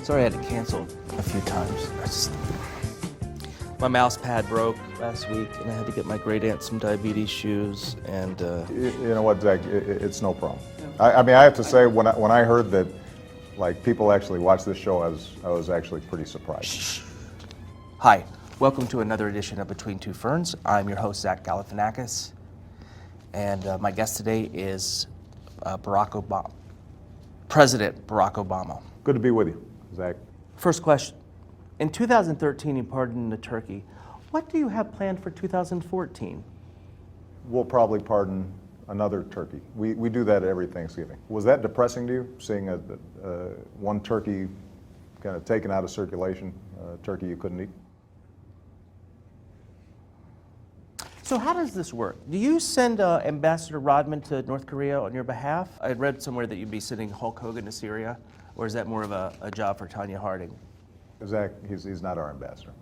Sorry I had to cancel a few times. My mouse pad broke last week, and I had to get my great aunt some diabetes shoes, and... You know what, Zach, it's no problem. I mean, I have to say, when I heard that, like, people actually watch this show, I was actually pretty surprised. Shh. Hi, welcome to another edition of Between Two Ferns. I'm your host, Zach Galifianakis, and my guest today is President Barack Obama. Good to be with you, Zach. First question. In 2013, you pardoned the turkey. What do you have planned for 2014? We'll probably pardon another turkey. We do that every Thanksgiving. Was that depressing to you, seeing one turkey kind of taken out of circulation, a turkey you couldn't eat? So how does this work? Do you send Ambassador Rodman to North Korea on your behalf? I had read somewhere that you'd be sending Hulk Hogan to Syria, or is that more of a job for Tanya Harding? Zach, he's not our ambassador.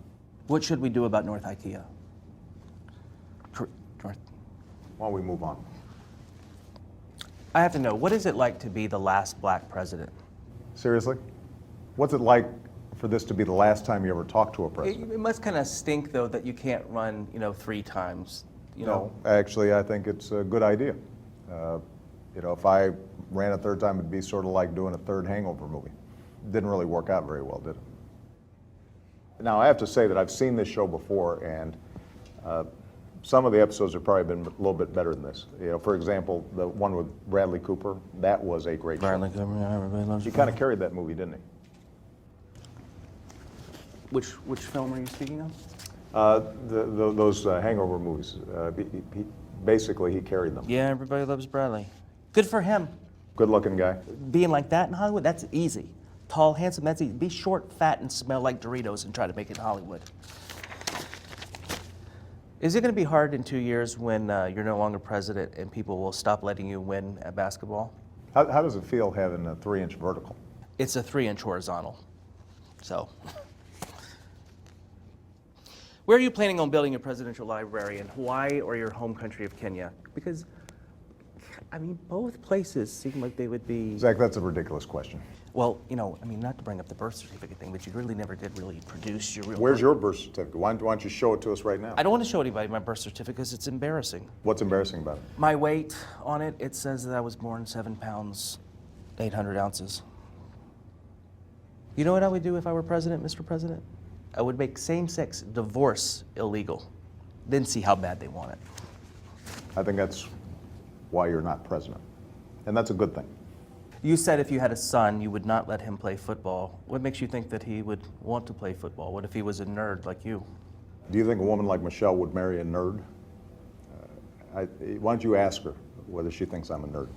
What should we do about North IKEA? North. Why don't we move on? I have to know, what is it like to be the last black president? Seriously? What's it like for this to be the last time you ever talk to a president? It must kind of stink, though, that you can't run, 3 times. No, actually, I think it's a good idea. If I ran a third time, it'd be sort of like doing a third Hangover movie. Didn't really work out very well, did it? Now, I have to say that I've seen this show before, and some of the episodes have probably been a little bit better than this. For example, the one with Bradley Cooper, that was a great show. Bradley Cooper, yeah, everybody loves He kind of carried that movie, didn't he? Which film are you speaking of? Those Hangover movies. Basically, he carried them. Yeah, everybody loves Bradley. Good for him. Good-looking guy. Being like that in Hollywood, that's easy. Tall, handsome, that's easy. Be short, fat, and smell like Doritos and try to make it in Hollywood. Is it going to be hard in 2 years when you're no longer president and people will stop letting you win at basketball? How does it feel having a 3-inch vertical? It's a 3-inch horizontal. So, where are you planning on building a presidential library, in Hawaii or your home country of Kenya? Because, both places seem like they would be... Zach, that's a ridiculous question. Well, not to bring up the birth certificate thing, but you really never did really produce your real... Where's your birth certificate? Why don't you show it to us right now? I don't want to show anybody my birth certificate because it's embarrassing. What's embarrassing about it? My weight on it, it says that I was born 7 pounds, 800 ounces. You know what I would do if I were president, Mr. President? I would make same-sex divorce illegal, then see how bad they want it. I think that's why you're not president. And that's a good thing. You said if you had a son, you would not let him play football. What makes you think that he would want to play football? What if he was a nerd like you? Do you think a woman like Michelle would marry a nerd? Why don't you ask her whether she thinks I'm a nerd?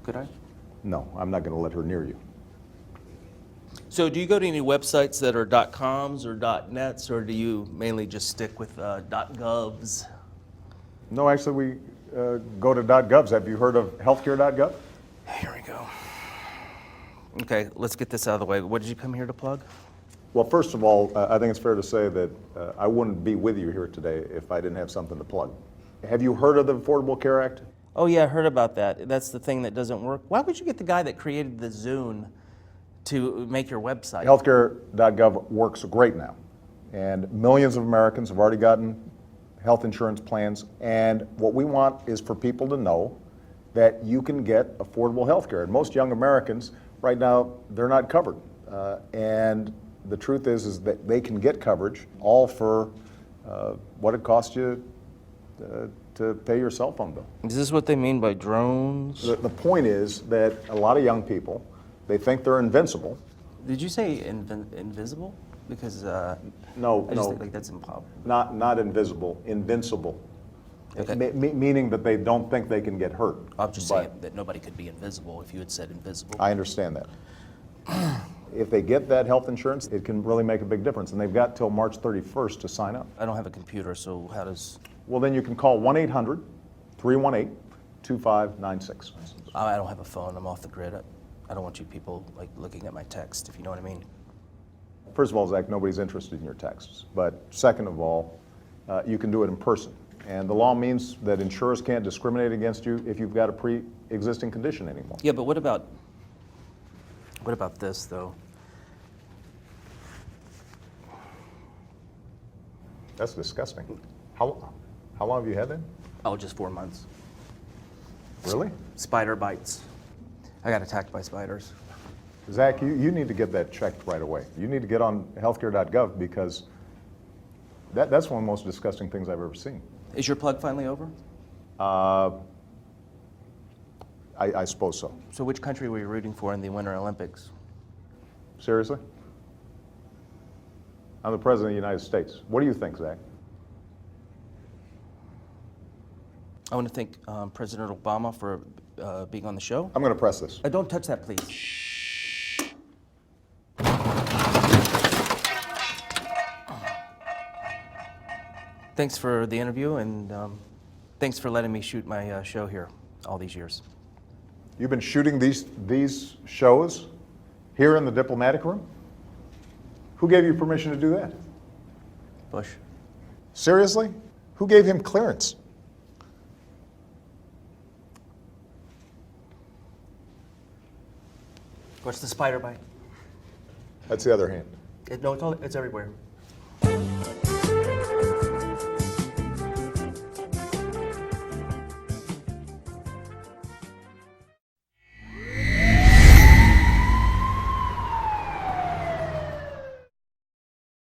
Could I? No, I'm not going to let her near you. So do you go to any websites that are .coms or .nets, or do you mainly just stick with .govs? No, actually, we go to .govs. Have you heard of healthcare.gov? Here we go. Okay, let's get this out of the way. What did you come here to plug? Well, first of all, I think it's fair to say that I wouldn't be with you here today if I didn't have something to plug. Have you heard of the Affordable Care Act? Oh yeah, I heard about that. That's the thing that doesn't work. Why would you get the guy that created the Zune to make your website? Healthcare.gov works great now. And millions of Americans have already gotten health insurance plans. And what we want is for people to know that you can get affordable health care. And most young Americans, right now, they're not covered. And the truth is that they can get coverage all for what it costs you to pay your cell phone bill. Is this what they mean by drones? The point is that a lot of young people, they think they're invincible. Did you say invisible? Because No, I just think like that's impossible. not invisible, invincible. Okay. Meaning that they don't think they can get hurt. I'm just saying that nobody could be invisible if you had said invisible. I understand that. If they get that health insurance, it can really make a big difference. And they've got till March 31st to sign up. I don't have a computer, so how does... Well, then you can call 1-800-318-2596. I don't have a phone. I'm off the grid. I don't want you people like looking at my text, if you know what I mean. First of all, Zach, nobody's interested in your texts. But second of all, you can do it in person. And the law means that insurers can't discriminate against you if you've got a pre-existing condition anymore. Yeah, but what about this, though? That's disgusting. How long have you had that? Oh, just 4 months. Really? Spider bites. I got attacked by spiders. Zach, you need to get that checked right away. You need to get on healthcare.gov because that's one of the most disgusting things I've ever seen. Is your plug finally over? I suppose so. So which country were you rooting for in the Winter Olympics? Seriously? I'm the President of the United States. What do you think, Zach? I want to thank President Obama for being on the show. I'm going to press this. Don't touch that, please. Thanks for the interview, and thanks for letting me shoot my show here all these years. You've been shooting these shows here in the diplomatic room? Who gave you permission to do that? Bush. Seriously? Who gave him clearance? What's the spider bite? That's the other hand. No, it's everywhere.